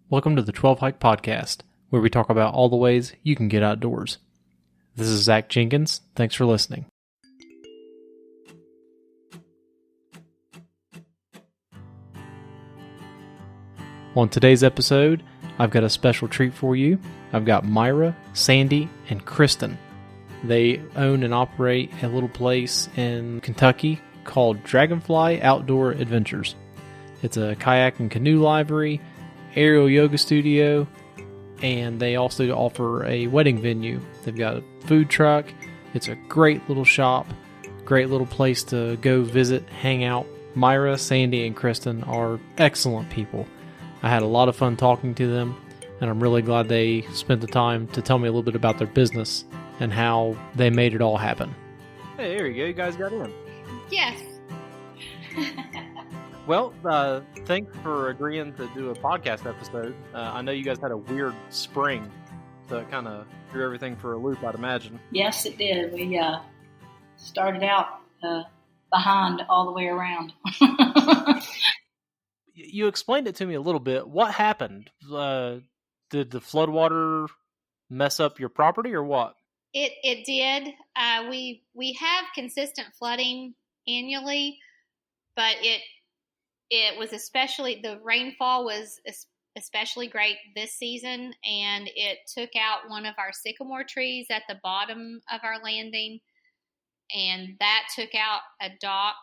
Welcome to the 12 Hike Podcast, where we talk about all the ways you can get outdoors. This is Zach Jenkins. Thanks for listening. On today's episode, I've got a special treat for you. I've got Myra, Sandy, and Kristen. They own and operate a little place in Kentucky called Dragonfly Outdoor Adventures. It's a kayak and canoe livery, aerial yoga studio, and they also offer a wedding venue. They've got a food truck. It's a great little shop, great little place to go visit, hang out. Myra, Sandy, and Kristen are excellent people. I had a lot of fun talking to them, and I'm really glad they spent the time to tell me a little bit about their business and how they made it all happen. Hey, there you go. You guys got in. Yes. Well, thanks for agreeing to do a podcast episode. I know you guys had a weird spring, so it kind of threw everything for a loop, I'd imagine. Yes, it did. We started out behind all the way around. You explained it to me a little bit. What happened? Did the floodwater mess up your property or what? It did. We have consistent flooding annually, but it was especially, the rainfall was especially great this season, and it took out one of our sycamore trees at the bottom of our landing, and that took out a dock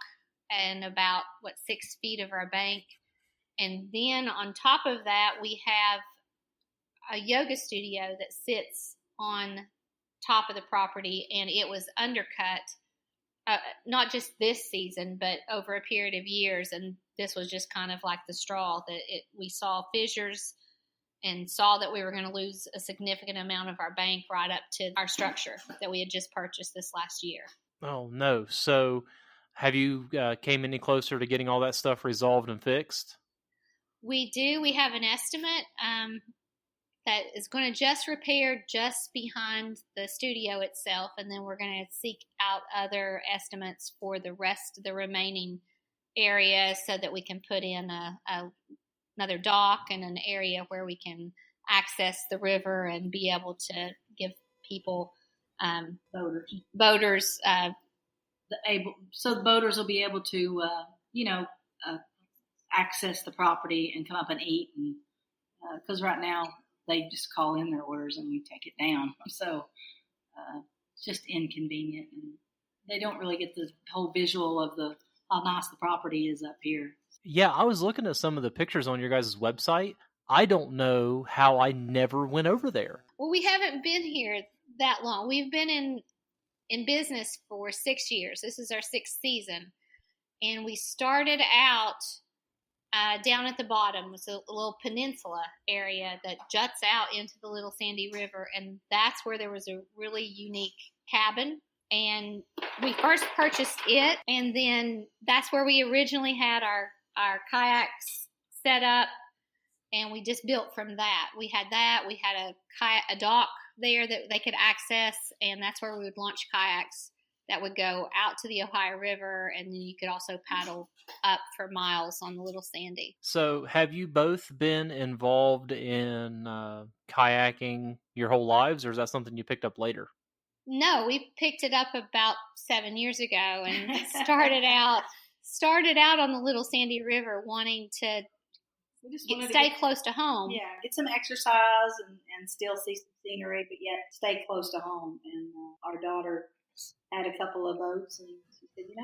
and about 6 feet of our bank. And then on top of that, we have a yoga studio that sits on top of the property, and it was undercut, not just this season, but over a period of years. And this was just kind of like the straw that we saw fissures and saw that we were going to lose a significant amount of our bank right up to our structure that we had just purchased this last year. Oh, no. So have you came any closer to getting all that stuff resolved and fixed? We do. We have an estimate that is going to just repair just behind the studio itself, and then we're going to seek out other estimates for the rest of the remaining area so that we can put in another dock and an area where we can access the river and be able to give people boaters so the boaters will be able to access the property and come up and eat, and because right now they just call in their orders and we take it down, so it's just inconvenient, and they don't really get the whole visual of how nice the property is up here. Yeah, I was looking at some of the pictures on your guys' website. I don't know how I never went over there. Well, we haven't been here that long. We've been in business for 6 years. This is our 6th season, and we started out down at the bottom. It's a little peninsula area that juts out into the Little Sandy River, and that's where there was a really unique cabin. And we first purchased it, and then that's where we originally had our kayaks set up, and we just built from that. We had that. We had a dock there that they could access, and that's where we would launch kayaks that would go out to the Ohio River, and then you could also paddle up for miles on the Little Sandy. So have you both been involved in kayaking your whole lives, or is that something you picked up later? No, we picked it up about 7 years ago and started out on the Little Sandy River wanting to stay close to home. Yeah, get some exercise and still see some scenery, but yet stay close to home. And our daughter had a couple of boats, and she said, you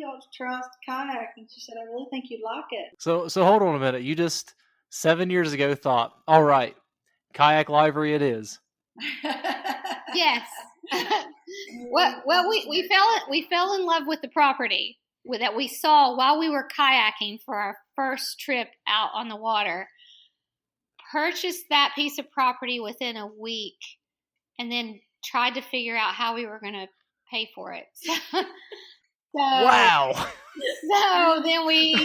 ought to try to kayak. And she said, I really think you'd like it. So hold on a minute. You just 7 years ago thought, all right, kayak livery it is. Yes. Well, we fell in love with the property that we saw while we were kayaking for our first trip out on the water. Purchased that piece of property within a week, and then tried to figure out how we were going to pay for it. Wow. So then we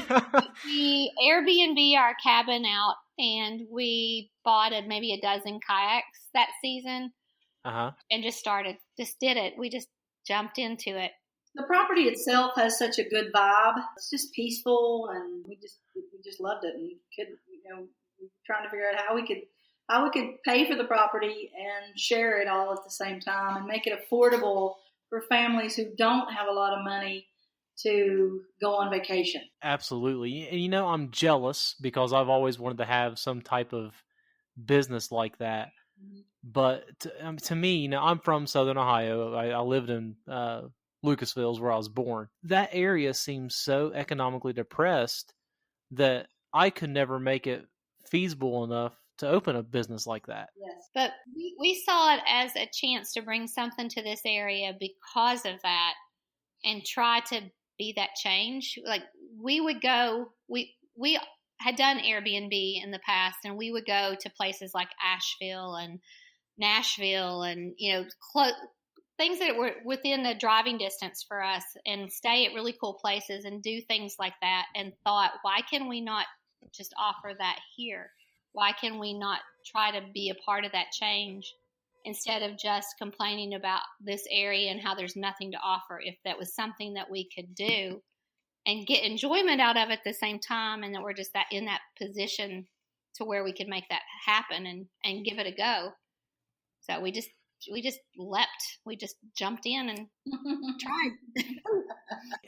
Airbnb our cabin out, and we bought maybe a dozen kayaks that season. And just did it. We just jumped into it. The property itself has such a good vibe. It's just peaceful, and we just loved it, and We were trying to figure out how we could pay for the property and share it all at the same time and make it affordable for families who don't have a lot of money to go on vacation. Absolutely. And I'm jealous because I've always wanted to have some type of business like that. Mm-hmm. But to me, I'm from Southern Ohio. I lived in Lucasville, where I was born. That area seems so economically depressed that I could never make it feasible enough to open a business like that. Yes. But we saw it as a chance to bring something to this area because of that and try to be that change. Like we would go, we had done Airbnb in the past, and we would go to places like Asheville and Nashville and, things that were within the driving distance for us, and stay at really cool places and do things like that, and thought, why can we not just offer that here? Why can we not try to be a part of that change instead of just complaining about this area and how there's nothing to offer? If that was something that we could do and get enjoyment out of it at the same time, and that we're just in that position to where we could make that happen and give it a go. So we just leapt. We just jumped in and tried.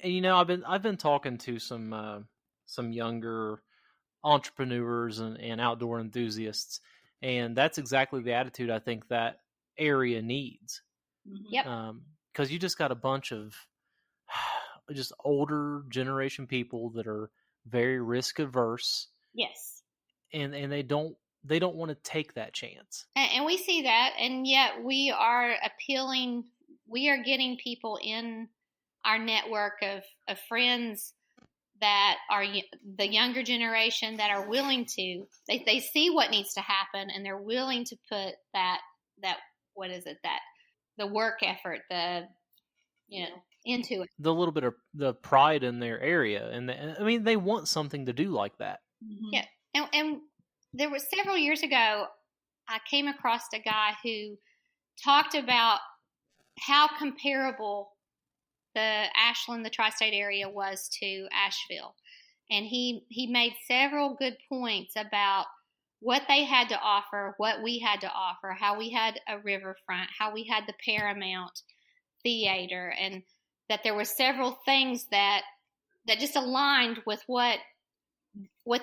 And I've been talking to some younger entrepreneurs and outdoor enthusiasts, and that's exactly the attitude I think that area needs. Yep. Because you just got a bunch of just older generation people that are very risk averse. Yes. And they don't want to take that chance. And we see that, and yet we are appealing. We are getting people in our network of friends that are the younger generation that are willing to. They see what needs to happen, and they're willing to put that the work effort, into it. The little bit of the pride in their area, and they want something to do like that. Mm-hmm. Yeah, and there was several years ago, I came across a guy who talked about how comparable the Ashland, the tri-state area was to Asheville. And he made several good points about what they had to offer, what we had to offer, how we had a riverfront, how we had the Paramount Theater, and that there were several things that just aligned with what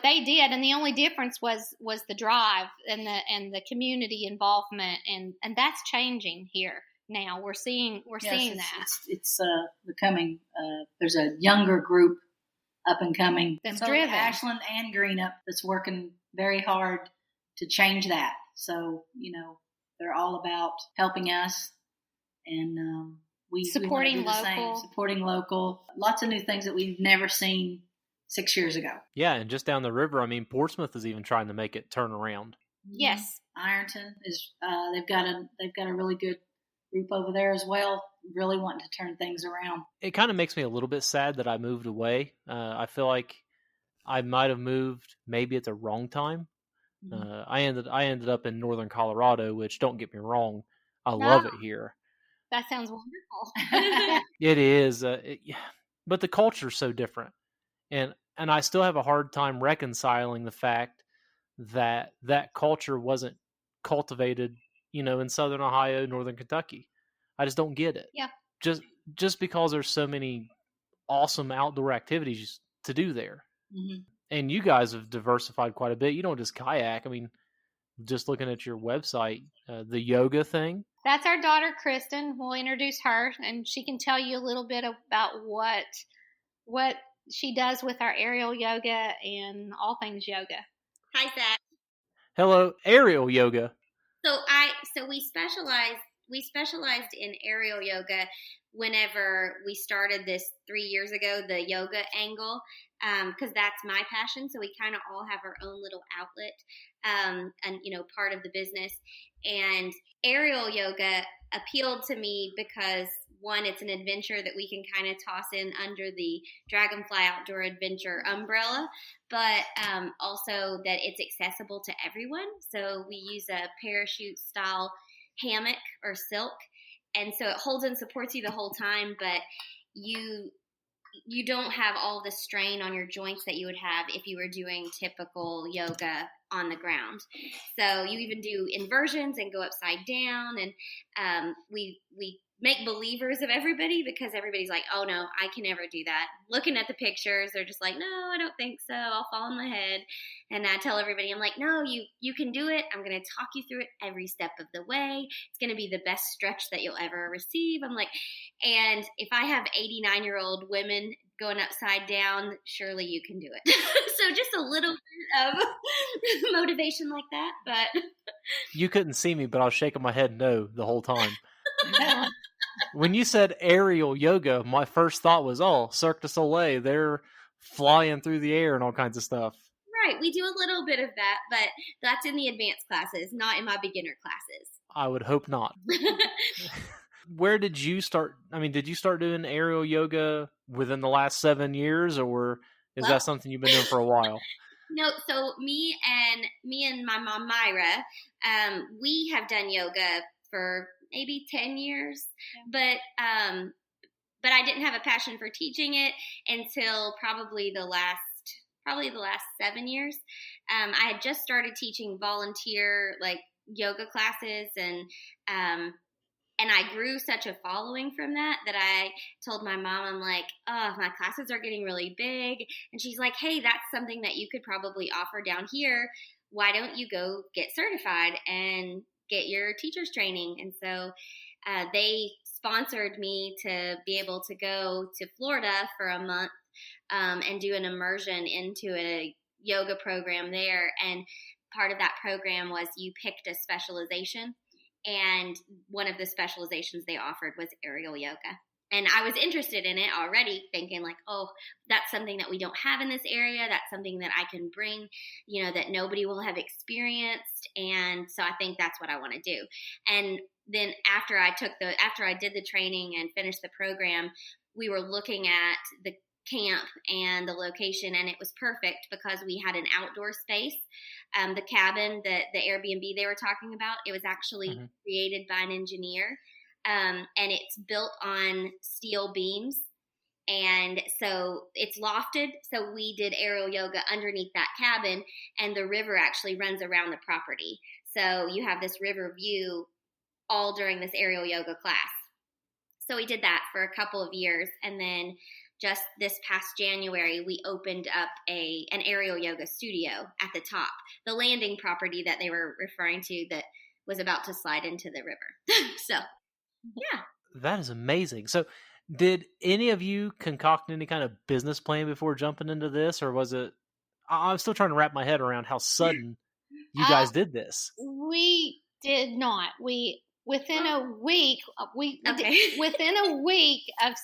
they did, and the only difference was the drive and the community involvement, and that's changing here now. We're seeing that it's becoming. There's a younger group up and coming that's both driven. Ashland and Greenup that's working very hard to change that. So they're all about helping us, and we supporting want to do the local. same. Supporting local. Lots of new things that we've never seen 6 years ago. Yeah, and just down the river, Portsmouth is even trying to make it turn around. Yes, Ironton is. They've got a really good group over there as well. Really wanting to turn things around. It kind of makes me a little bit sad that I moved away. I feel like I might have moved maybe at the wrong time. Mm-hmm. I ended up in northern Colorado, which, don't get me wrong, I love it here. That sounds wonderful. It is, but the culture is so different. And I still have a hard time reconciling the fact that culture wasn't cultivated, in Southern Ohio, Northern Kentucky. I just don't get it. Yeah. Just because there's so many awesome outdoor activities to do there. Mm-hmm. And you guys have diversified quite a bit. You don't just kayak. Just looking at your website, the yoga thing. That's our daughter, Kristen. We'll introduce her, and she can tell you a little bit about what she does with our aerial yoga and all things yoga. Hi, Zach. Hello, aerial yoga. So we specialized in aerial yoga whenever we started this 3 years ago, the yoga angle, because that's my passion. So we kind of all have our own little outlet, and part of the business. And aerial yoga appealed to me because, one, it's an adventure that we can kind of toss in under the Dragonfly Outdoor Adventure umbrella, but also that it's accessible to everyone. So we use a parachute style hammock or silk, and so it holds and supports you the whole time, but you you don't have all the strain on your joints that you would have if you were doing typical yoga on the ground. So you even do inversions and go upside down, and we make believers of everybody, because everybody's like, oh no, I can never do that. Looking at the pictures, they're just like, no, I don't think so. I'll fall on my head. And I tell everybody, I'm like, no, you can do it. I'm going to talk you through it every step of the way. It's going to be the best stretch that you'll ever receive. I'm like, and if I have 89-year-old women going upside down, surely you can do it. So just a little bit of motivation like that. But you couldn't see me, but I was shaking my head no the whole time. When you said aerial yoga, my first thought was, oh, Cirque du Soleil, they're flying through the air and all kinds of stuff. Right, we do a little bit of that, but that's in the advanced classes, not in my beginner classes. I would hope not. Where did you start? I mean, did you start doing aerial yoga within the last 7 years, or is that something you've been doing for a while? No, so me and my mom Myra, we have done yoga for maybe 10 years, but I didn't have a passion for teaching it until probably the last 7 years. I had just started teaching volunteer like yoga classes, and I grew such a following from that I told my mom, I'm like, oh, my classes are getting really big. And she's like, hey, that's something that you could probably offer down here. Why don't you go get certified and get your teacher's training? And so they sponsored me to be able to go to Florida for a month and do an immersion into a yoga program there. And part of that program was you picked a specialization. And one of the specializations they offered was aerial yoga. And I was interested in it already, thinking like, oh, that's something that we don't have in this area. That's something that I can bring, that nobody will have experienced. And so I think that's what I want to do. And then after I did the training and finished the program, we were looking at the camp and the location, and it was perfect because we had an outdoor space. The cabin, the Airbnb they were talking about, it was actually created by an engineer, and it's built on steel beams, and so it's lofted. So we did aerial yoga underneath that cabin, and the river actually runs around the property. So you have this river view all during this aerial yoga class. So we did that for a couple of years, and then just this past January, we opened up an aerial yoga studio at the top, the landing property that they were referring to that was about to slide into the river. So, yeah. That is amazing. So, did any of you concoct any kind of business plan before jumping into this, or was it? I'm still trying to wrap my head around how sudden you guys did this. We did not. Within a week of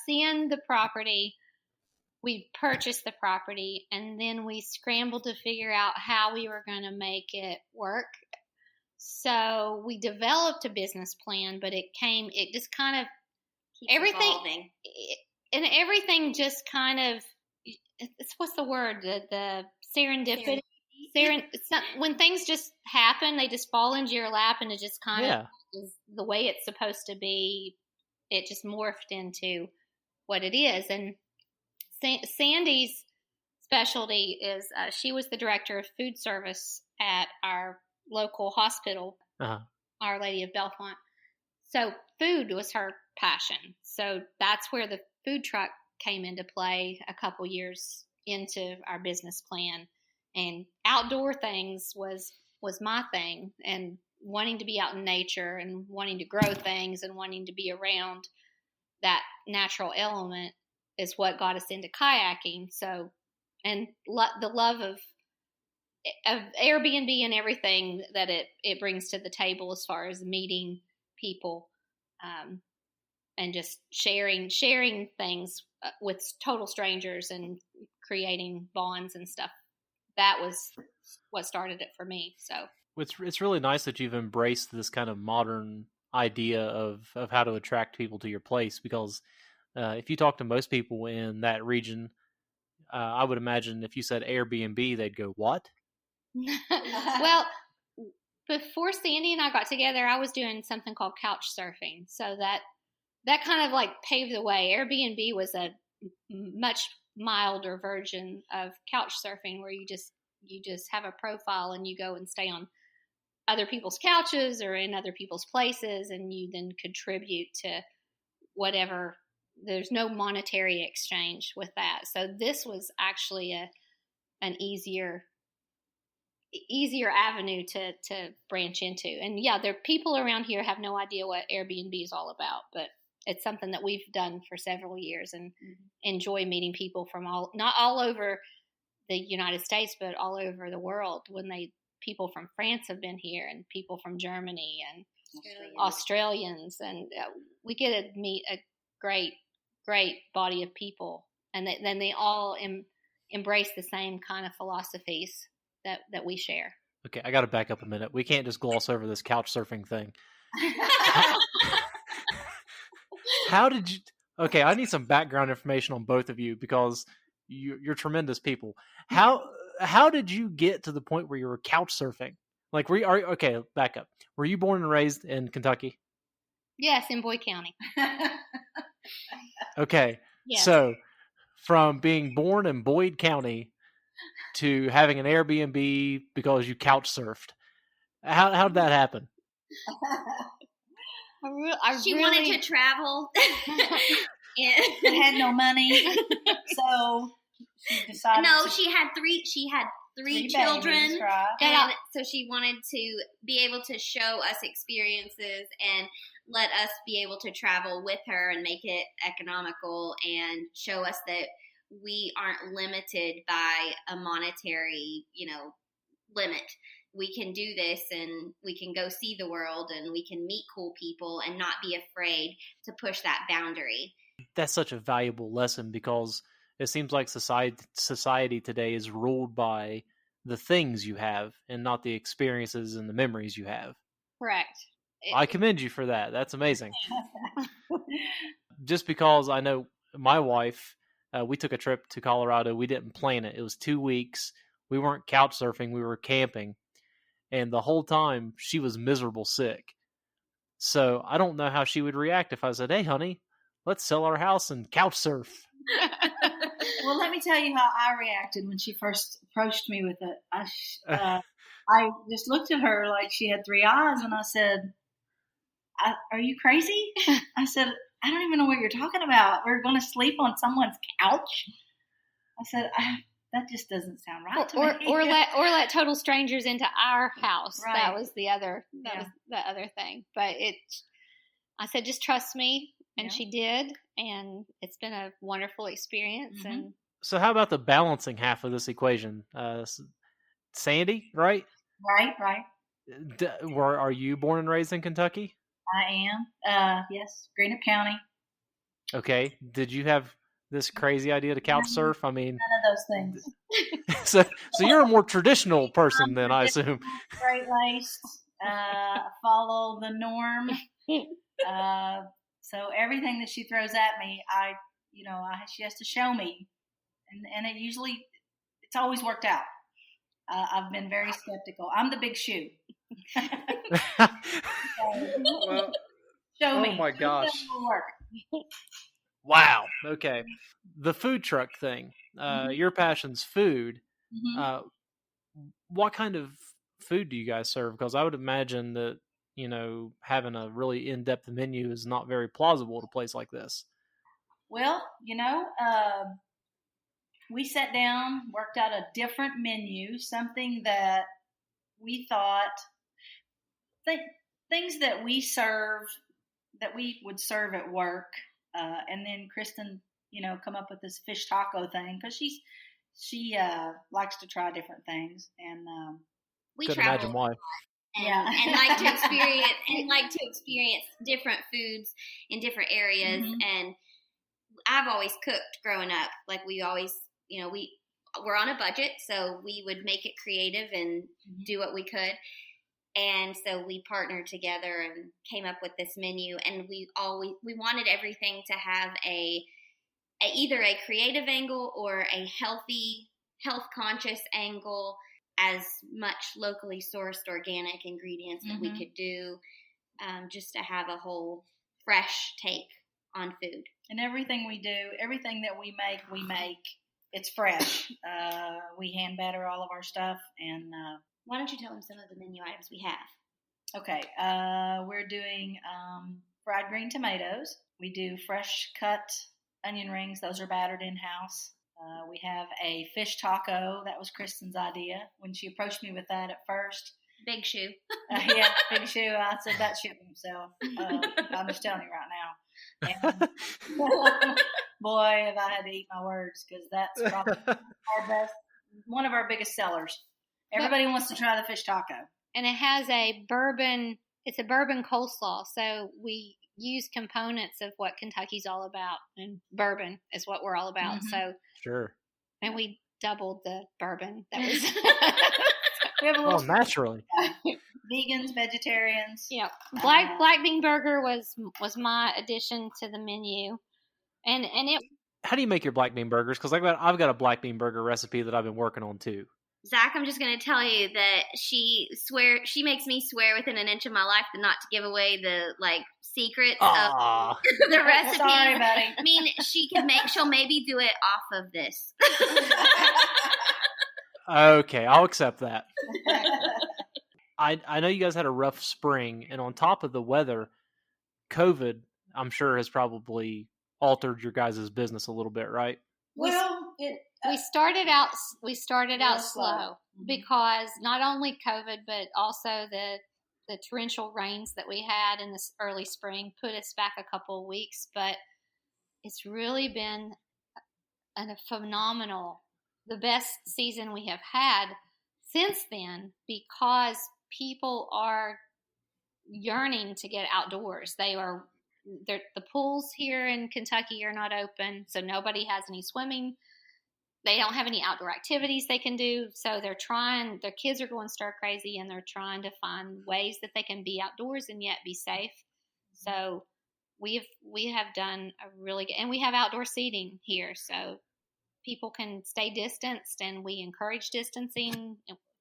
seeing the property, we purchased the property, and then we scrambled to figure out how we were going to make it work. So we developed a business plan, but it just kind of keeps evolving. And everything just kind of, what's the word? The serendipity. When things just happen, they just fall into your lap, and it just kind of is the way it's supposed to be. It just morphed into what it is. And Sandy's specialty is she was the director of food service at our local hospital, Our Lady of Bellefonte. So food was her passion. So that's where the food truck came into play a couple years into our business plan. And outdoor things was my thing, and wanting to be out in nature and wanting to grow things and wanting to be around that natural element is what got us into kayaking. So, and the love of Airbnb and everything that it brings to the table as far as meeting people, and just sharing things with total strangers and creating bonds and stuff. That was what started it for me. So it's really nice that you've embraced this kind of modern idea of how to attract people to your place, because if you talk to most people in that region, I would imagine if you said Airbnb, they'd go, what? Well, before Sandy and I got together, I was doing something called couch surfing. So that kind of like paved the way. Airbnb was a much milder version of couch surfing, where you just have a profile and you go and stay on other people's couches or in other people's places, and you then contribute to whatever. There's no monetary exchange with that. So this was actually an easier avenue to branch into. And yeah, there people around here have no idea what Airbnb is all about, but it's something that we've done for several years, and enjoy meeting people from not all over the United States, but all over the world. People from France have been here, and people from Germany and Australians, and we get to meet a great body of people, and then they all embrace the same kind of philosophies that we share. Okay, I got to back up a minute. We can't just gloss over this couch surfing thing. How did you? Okay, I need some background information on both of you, because you're tremendous people. How did you get to the point where you were couch surfing? Like, okay, back up. Were you born and raised in Kentucky? Yes, in Boyd County. Okay, yes. So from being born in Boyd County to having an Airbnb because you couch surfed, how did that happen? She wanted to travel. But had no money, so she decided. No, she had three children, babies, right? And so she wanted to be able to show us experiences and let us be able to travel with her and make it economical, and show us that we aren't limited by a monetary, limit. We can do this, and we can go see the world, and we can meet cool people and not be afraid to push that boundary. That's such a valuable lesson, because it seems like society today is ruled by the things you have and not the experiences and the memories you have. Correct. I commend you for that. That's amazing. Just because I know my wife, we took a trip to Colorado. We didn't plan it. It was 2 weeks. We weren't couch surfing. We were camping. And the whole time she was miserable sick. So I don't know how she would react if I said, "Hey, honey, let's sell our house and couch surf." Well, let me tell you how I reacted when she first approached me with it. I just looked at her like she had three eyes, and I said, "Are you crazy?" I said, "I don't even know what you're talking about. We're going to sleep on someone's couch." I said, "That just doesn't sound right to me." Or let total strangers into our house. Right. That was the other thing. But I said, "Just trust me," and she did, and it's been a wonderful experience. Mm-hmm. And so, how about the balancing half of this equation, Sandy? Right. Right. Are you born and raised in Kentucky? I am. Yes, Greenup County. Okay. Did you have this crazy idea to couch surf? I mean, none of those things. so you're a more traditional person then, I assume. Straight laced, follow the norm. So everything that she throws at me, she has to show me, and it's always worked out. I've been very skeptical. I'm the big shoe. Well, show me. Oh my gosh. Work. Wow. Okay. The food truck thing. Your passion's food. Mm-hmm. What kind of food do you guys serve? Because I would imagine that, having a really in-depth menu is not very plausible at a place like this. Well, we sat down, worked out a different menu, something that we thought, things that we serve, that we would serve at work. And then Kristen, come up with this fish taco thing, because she likes to try different things, and we couldn't travel imagine why. and like to experience different foods in different areas. Mm-hmm. And I've always cooked growing up. Like, we always, we're on a budget, so we would make it creative and do what we could. And so we partnered together and came up with this menu, and we wanted everything to have either a creative angle or a health conscious angle, as much locally sourced organic ingredients that we could do, just to have a whole fresh take on food. And everything we do, everything that we make. It's fresh. We hand batter all of our stuff. And why don't you tell them some of the menu items we have? Okay. We're doing fried green tomatoes. We do fresh cut onion rings. Those are battered in-house. We have a fish taco. That was Kristen's idea when she approached me with that at first. Big shoe. Yeah, big shoe. I said that shouldn't. So I'm just telling you right now. And, boy, have I had to eat my words, because that's probably one of our biggest sellers. Everybody wants to try the fish taco. And it has it's a bourbon coleslaw. So we use components of what Kentucky's all about, and bourbon is what we're all about. Mm-hmm. So sure. And we doubled the bourbon. That was we have a little naturally. Vegans, vegetarians. Yeah. Black bean burger was my addition to the menu. And it. How do you make your black bean burgers? Because I've got a black bean burger recipe that I've been working on too. Zach, I'm just going to tell you that she makes me swear within an inch of my life not to give away the secrets of the recipe. Sorry, buddy. I mean, she'll maybe do it off of this. Okay, I'll accept that. I know you guys had a rough spring, and on top of the weather, COVID, I'm sure, has probably altered your guys' business a little bit, right? Well, we started out slow because not only COVID, but also the torrential rains that we had in this early spring put us back a couple of weeks. But it's really been the best season we have had since then, because people are yearning to get outdoors. The pools here in Kentucky are not open, so nobody has any swimming. They don't have any outdoor activities they can do, so their kids are going stir crazy, and they're trying to find ways that they can be outdoors and yet be safe. So we have done a really good, and we have outdoor seating here, so people can stay distanced, and we encourage distancing,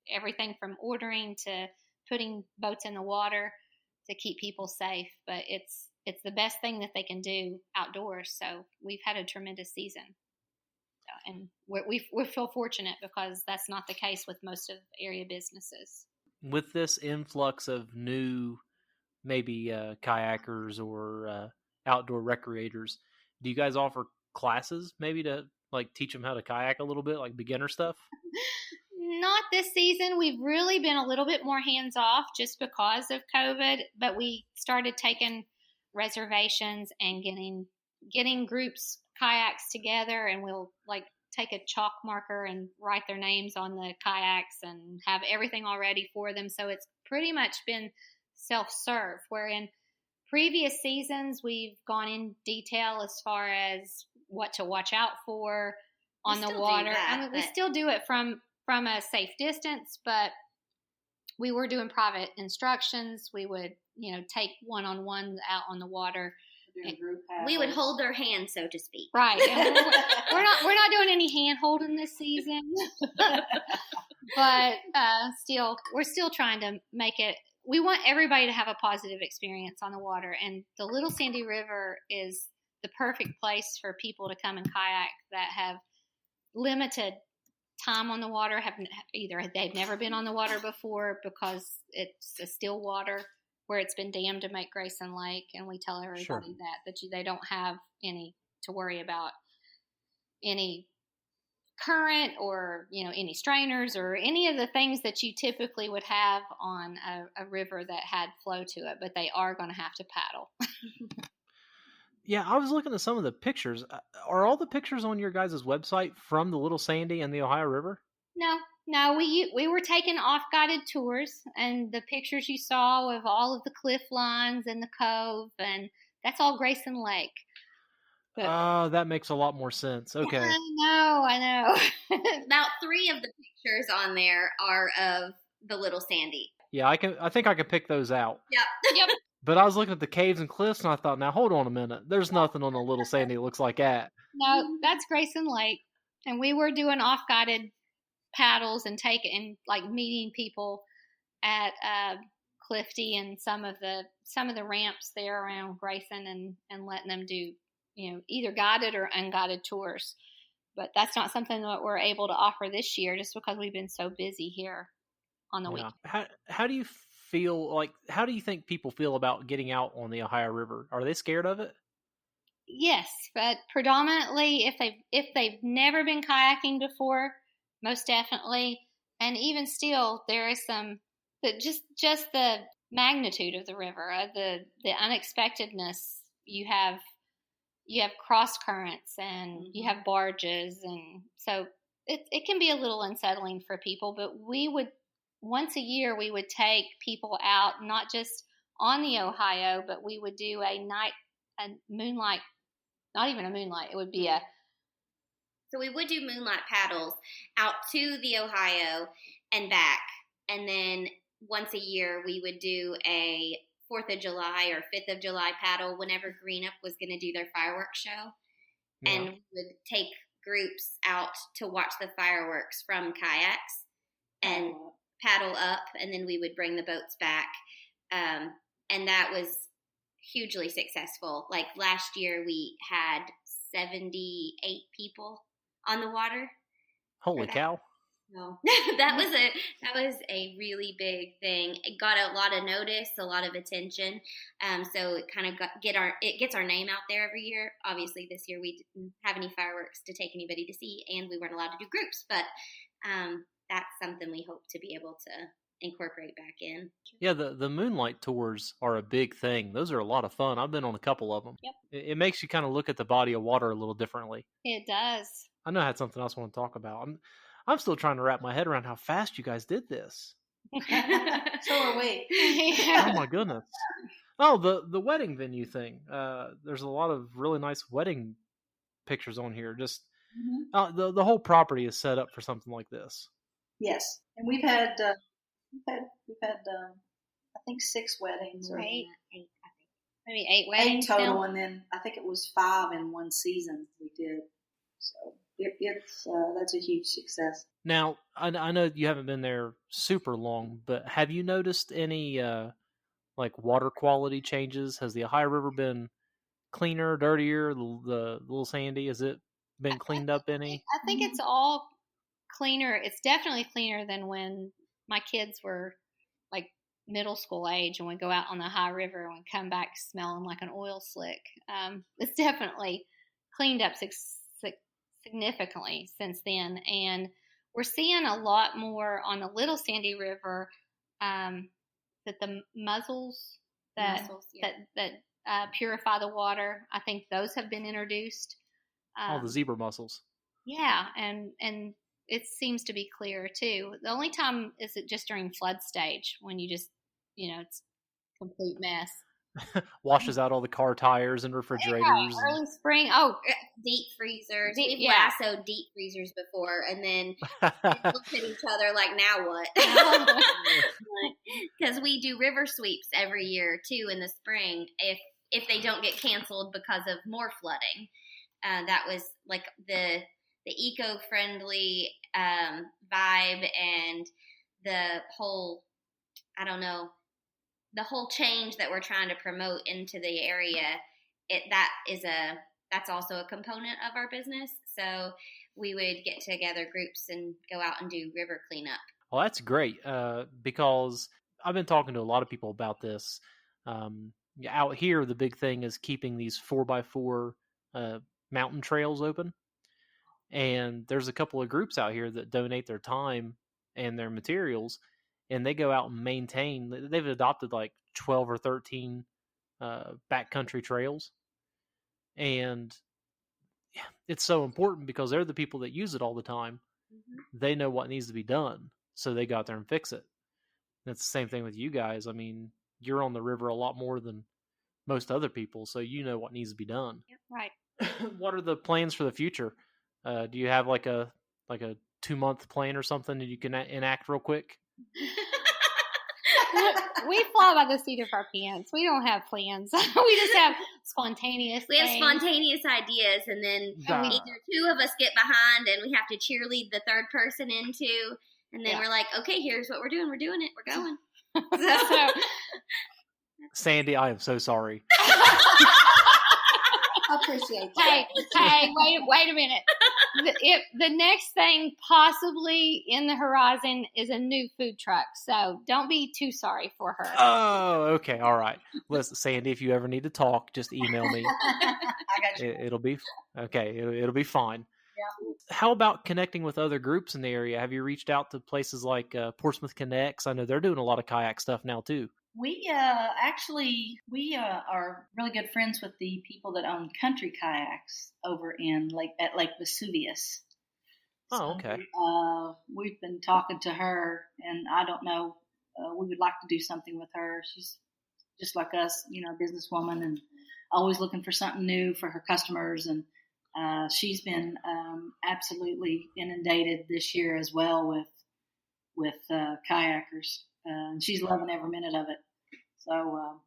everything from ordering to putting boats in the water to keep people safe. But it's the best thing that they can do outdoors. So we've had a tremendous season. And we feel fortunate, because that's not the case with most of area businesses. With this influx of new, maybe kayakers or outdoor recreators, do you guys offer classes maybe to teach them how to kayak a little bit, like beginner stuff? Not this season. We've really been a little bit more hands off just because of COVID, but we started taking reservations and getting groups kayaks together, and we'll take a chalk marker and write their names on the kayaks and have everything all ready for them. So it's pretty much been self-serve, where in previous seasons we've gone in detail as far as what to watch out for on the water. We still do it from a safe distance, but we were doing private instructions. We would, take one-on-one out on the water. We would hold their hand, so to speak. Right. And we're not doing any hand holding this season, but we're still trying to make it. We want everybody to have a positive experience on the water, and the Little Sandy River is the perfect place for people to come and kayak that have limited time on the water, they've never been on the water before because it's a still water where it's been dammed to make Grayson Lake, and we tell everybody Sure. that they don't have any to worry about any current or any strainers or any of the things that you typically would have on a river that had flow to it, but they are going to have to paddle. Yeah, I was looking at some of the pictures. Are all the pictures on your guys' website from the Little Sandy and the Ohio River? No, we were taking off-guided tours, and the pictures you saw of all of the cliff lines and the cove, and that's all Grayson Lake. Oh, that makes a lot more sense. Okay. I know. About 3 of the pictures on there are of the Little Sandy. Yeah, I think I can pick those out. Yep. But I was looking at the caves and cliffs, and I thought, now hold on a minute. There's nothing on the Little Sandy that looks like that. No, that's Grayson Lake, and we were doing off-guided paddles and meeting people at Clifty and some of the ramps there around Grayson, and letting them do either guided or unguided tours. But that's not something that we're able to offer this year just because we've been so busy here on the week. How do you feel, like, how do you think people feel about getting out on the Ohio River? Are they scared of it? Yes, but predominantly if they've never been kayaking before, most definitely. And even still, there is some just the magnitude of the river, the unexpectedness. You have cross currents and you have barges, and so it can be a little unsettling for people. But we would once a year we would take people out, not just on the Ohio, but we would do a moonlight. Not even a moonlight. It would be So we would do moonlight paddles out to the Ohio and back. And then once a year, we would do a 4th of July or 5th of July paddle whenever Greenup was going to do their fireworks show. Yeah. And we would take groups out to watch the fireworks from kayaks and paddle up, and then we would bring the boats back. And that was hugely successful. Like last year, we had 78 people on the water. Holy cow! No, that was a really big thing. It got a lot of notice, a lot of attention. So it kind of gets our name out there every year. Obviously, this year we didn't have any fireworks to take anybody to see, and we weren't allowed to do groups. But that's something we hope to be able to incorporate back in. Yeah, the moonlight tours are a big thing. Those are a lot of fun. I've been on a couple of them. Yep. It makes you kind of look at the body of water a little differently. It does. I know I had something else I want to talk about. I'm still trying to wrap my head around how fast you guys did this. So are we. Yeah. Oh my goodness. Oh, the wedding venue thing. There's a lot of really nice wedding pictures on here. Just the whole property is set up for something like this. Yes, and we've had I think 6 weddings, or 8, maybe 8 weddings. 8 total, now. and then I think it was 5 in one season we did. So it's that's a huge success. Now, I know you haven't been there super long, but have you noticed any like water quality changes? Has the Ohio River been cleaner, dirtier, the Little Sandy? Has it been cleaned up any? I think it's all cleaner. It's definitely cleaner than when my kids were like middle school age and we go out on the Ohio River and we come back smelling like an oil slick. It's definitely cleaned up significantly since then, and we're seeing a lot more on the Little Sandy River that the muzzles that purify the water. I think those have been introduced. The zebra mussels. Yeah, and it seems to be clearer too. The only time is it just during flood stage when you just it's a complete mess. Washes out all the car tires and refrigerators. Yeah, early spring. Oh, deep freezers. We've lassoed deep freezers before, and then looked at each other like, now what? Because we do river sweeps every year too in the spring. If they don't get canceled because of more flooding, that was like the eco-friendly vibe and the whole, the whole change that we're trying to promote into the area, that's also a component of our business. So we would get together groups and go out and do river cleanup. Well, that's great because I've been talking to a lot of people about this. Out here, the big thing is keeping these 4x4 mountain trails open. And there's a couple of groups out here that donate their time and their materials, and they go out and maintain. They've adopted like 12 or 13 backcountry trails. And it's so important because they're the people that use it all the time. Mm-hmm. They know what needs to be done, so they go out there and fix it. And it's the same thing with you guys. I mean, you're on the river a lot more than most other people, so you know what needs to be done. Yep, right. What are the plans for the future? Do you have like a 2-month plan or something that you can enact real quick? We fly by the seat of our pants. We don't have plans. We just have spontaneous. We have spontaneous ideas, and then either 2 of us get behind, and we have to cheerlead the third person into, and then we're like, okay, here's what we're doing. We're doing it. We're going. Sandy, I am so sorry. I appreciate that. Hey, wait a minute. The next thing possibly in the horizon is a new food truck, so don't be too sorry for her. Oh, okay, all right. Listen, Sandy, if you ever need to talk, just email me. I got you. It'll be okay. It'll be fine. Yeah. How about connecting with other groups in the area? Have you reached out to places like Portsmouth Connects? I know they're doing a lot of kayak stuff now too. We are really good friends with the people that own country kayaks over at Lake Vesuvius. Oh, okay. We've been talking to her, and I don't know. We would like to do something with her. She's just like us, businesswoman, and always looking for something new for her customers. And she's been absolutely inundated this year as well with kayakers. And she's loving every minute of it. So,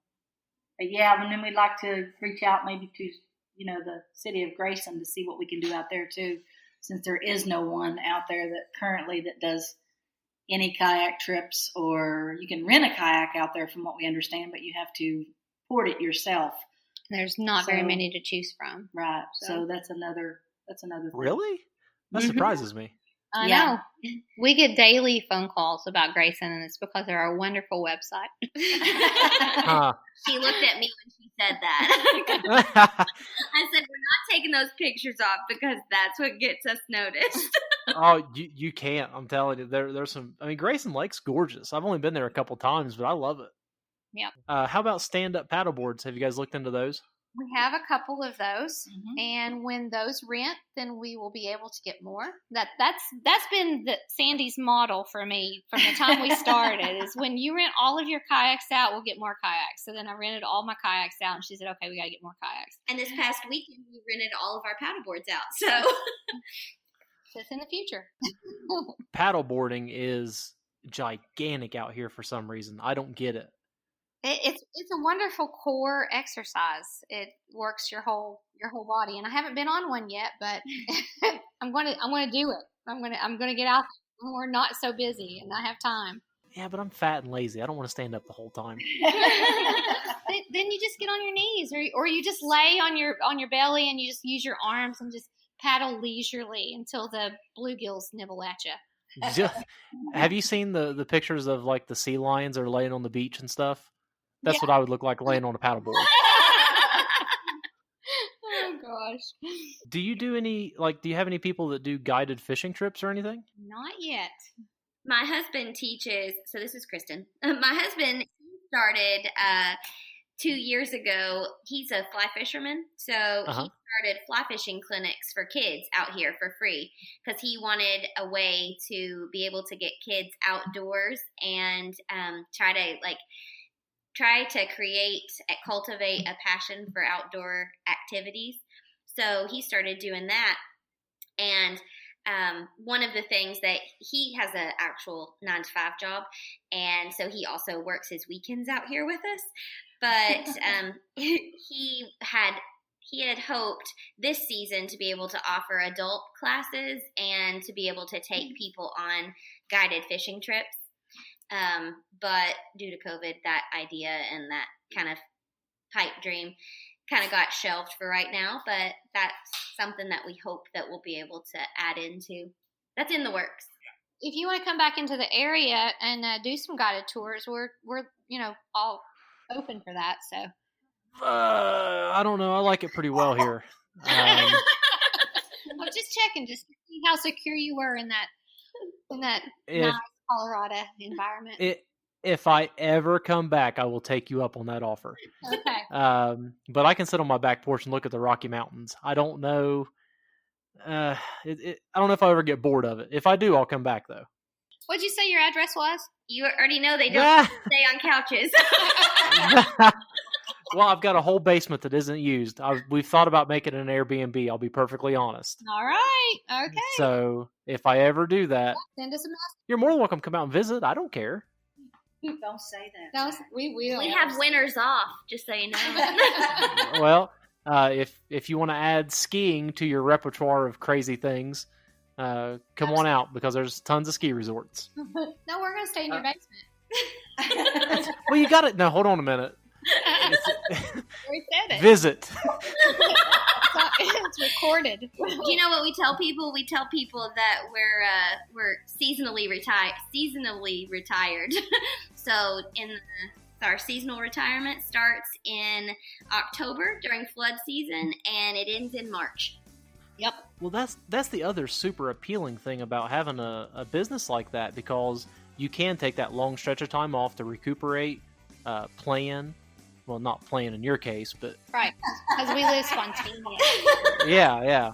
but yeah, and then we'd like to reach out maybe to, the city of Grayson to see what we can do out there too, since there is no one out there that does any kayak trips, or you can rent a kayak out there from what we understand, but you have to port it yourself. There's not very many to choose from. Right. So that's another thing. Really? That surprises me. I know. We get daily phone calls about Grayson, and it's because of our wonderful website. She looked at me when she said that. I said, we're not taking those pictures off because that's what gets us noticed. Oh, you can't. I'm telling you, there's some. I mean, Grayson Lake's gorgeous. I've only been there a couple times, but I love it. Yep. How about stand-up paddle boards? Have you guys looked into those? We have a couple of those, and when those rent, then we will be able to get more. That's been Sandy's model for me from the time we started. Is when you rent all of your kayaks out, we'll get more kayaks. So then I rented all my kayaks out, and she said, "Okay, we got to get more kayaks." And this past weekend, we rented all of our paddle boards out. So it's in the future. Paddle boarding is gigantic out here for some reason. I don't get it. It's a wonderful core exercise. It works your whole body, and I haven't been on one yet, but I'm going to do it. I'm going to get out when we're not so busy and I have time. Yeah, but I'm fat and lazy. I don't want to stand up the whole time. Then you just get on your knees, or you just lay on your belly and you just use your arms and just paddle leisurely until the bluegills nibble at you. Have you seen the pictures of like the sea lions that are laying on the beach and stuff? That's what I would look like laying on a paddleboard. Oh gosh. Do you have any people that do guided fishing trips or anything? Not yet. My husband teaches, so this is Kristen. My husband started 2 years ago. He's a fly fisherman, so he started fly fishing clinics for kids out here for free because he wanted a way to be able to get kids outdoors and try to cultivate a passion for outdoor activities. So he started doing that. And one of the things that he has an actual 9-to-5 job. And so he also works his weekends out here with us. But he had hoped this season to be able to offer adult classes and to be able to take people on guided fishing trips. But due to COVID, that idea and that kind of pipe dream kind of got shelved for right now, but that's something that we hope that we'll be able to add into. That's in the works. If you want to come back into the area and do some guided tours, we're all open for that. So I don't know. I like it pretty well here. I'm just checking, just to see how secure you were in that nice Colorado environment. If I ever come back, I will take you up on that offer. Okay. But I can sit on my back porch and look at the Rocky Mountains. I don't know. I don't know if I ever get bored of it. If I do, I'll come back though. What'd you say your address was? You already know they don't stay on couches. Well, I've got a whole basement that isn't used. We've thought about making it an Airbnb. I'll be perfectly honest. All right. Okay. So if I ever do that, send us a message. You're more than welcome to come out and visit. I don't care. Don't say that. We have winters off, just so you know. Well, if you want to add skiing to your repertoire of crazy things, come on out because there's tons of ski resorts. No, we're going to stay in your basement. Well, you got it. No, hold on a minute. We said it. Visit. It's recorded. You know what we tell people? We tell people that we're seasonally retired. So our seasonal retirement starts in October during flood season, and it ends in March. Yep. Well, that's the other super appealing thing about having a business like that, because you can take that long stretch of time off to recuperate, plan. Well, not plan in your case, but Right, because we live spontaneous. yeah.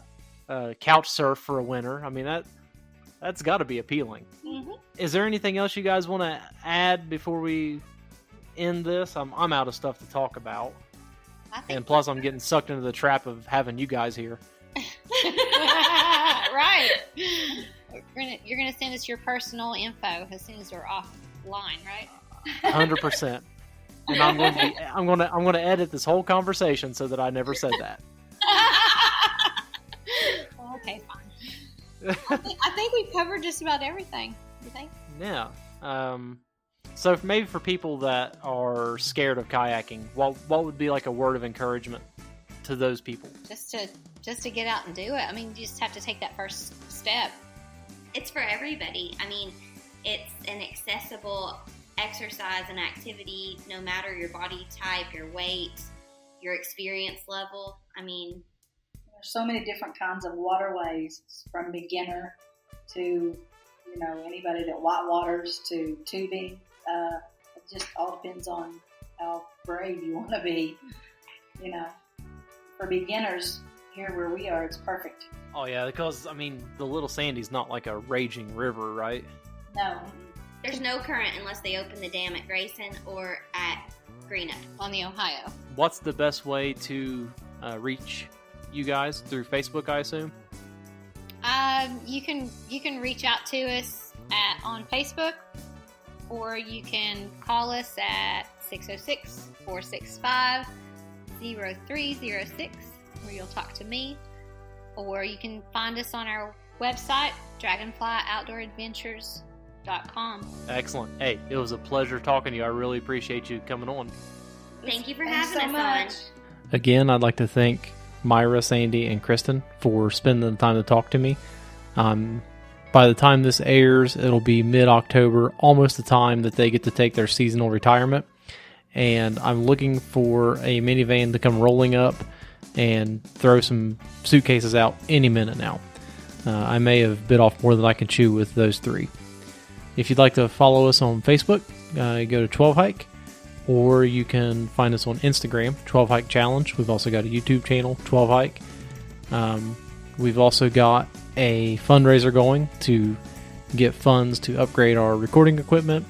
Couch surf for a winter. I mean, that's got to be appealing. Mm-hmm. Is there anything else you guys want to add before we end this? I'm out of stuff to talk about, and plus I'm getting sucked into the trap of having you guys here. Right. You're gonna send us your personal info as soon as we're offline, right? 100%. And I'm going to edit this whole conversation so that I never said that. Okay, fine. I think we've covered just about everything. You think? Yeah. So maybe for people that are scared of kayaking, what would be like a word of encouragement to those people? Just to get out and do it. I mean, you just have to take that first step. It's for everybody. I mean, it's an accessible exercise and activity no matter your body type, your weight, your experience level. I mean, there's so many different kinds of waterways, from beginner to anybody that white waters to tubing. It just all depends on how brave you want to be. For beginners, here where we are, it's perfect. Oh yeah, because I mean the Little Sandy's not like a raging river, right? No. There's no current unless they open the dam at Grayson or at Greenup on the Ohio. What's the best way to reach you guys? Through Facebook, I assume? You can reach out to us on Facebook, or you can call us at 606-465-0306, where you'll talk to me, or you can find us on our website, dragonflyoutdooradventures.com. Excellent. Hey, it was a pleasure talking to you. I really appreciate you coming on. Thank you for Thanks having so us much. on. Again, I'd like to thank Myra, Sandy, and Kristen for spending the time to talk to me. By the time this airs, it'll be mid-October, almost the time that they get to take their seasonal retirement. And I'm looking for a minivan to come rolling up and throw some suitcases out any minute now. I may have bit off more than I can chew with those three. If you'd like to follow us on Facebook, go to 12 Hike, or you can find us on Instagram, 12 Hike Challenge. We've also got a YouTube channel, 12 Hike. We've also got a fundraiser going to get funds to upgrade our recording equipment.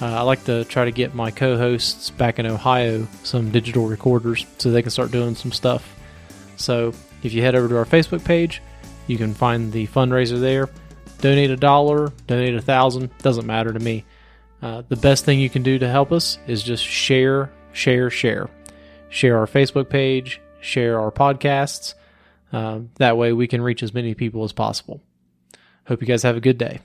I like to try to get my co-hosts back in Ohio some digital recorders so they can start doing some stuff. So if you head over to our Facebook page, you can find the fundraiser there. Donate $1, donate 1,000, doesn't matter to me. The best thing you can do to help us is just share. Share our Facebook page, share our podcasts. That way we can reach as many people as possible. Hope you guys have a good day.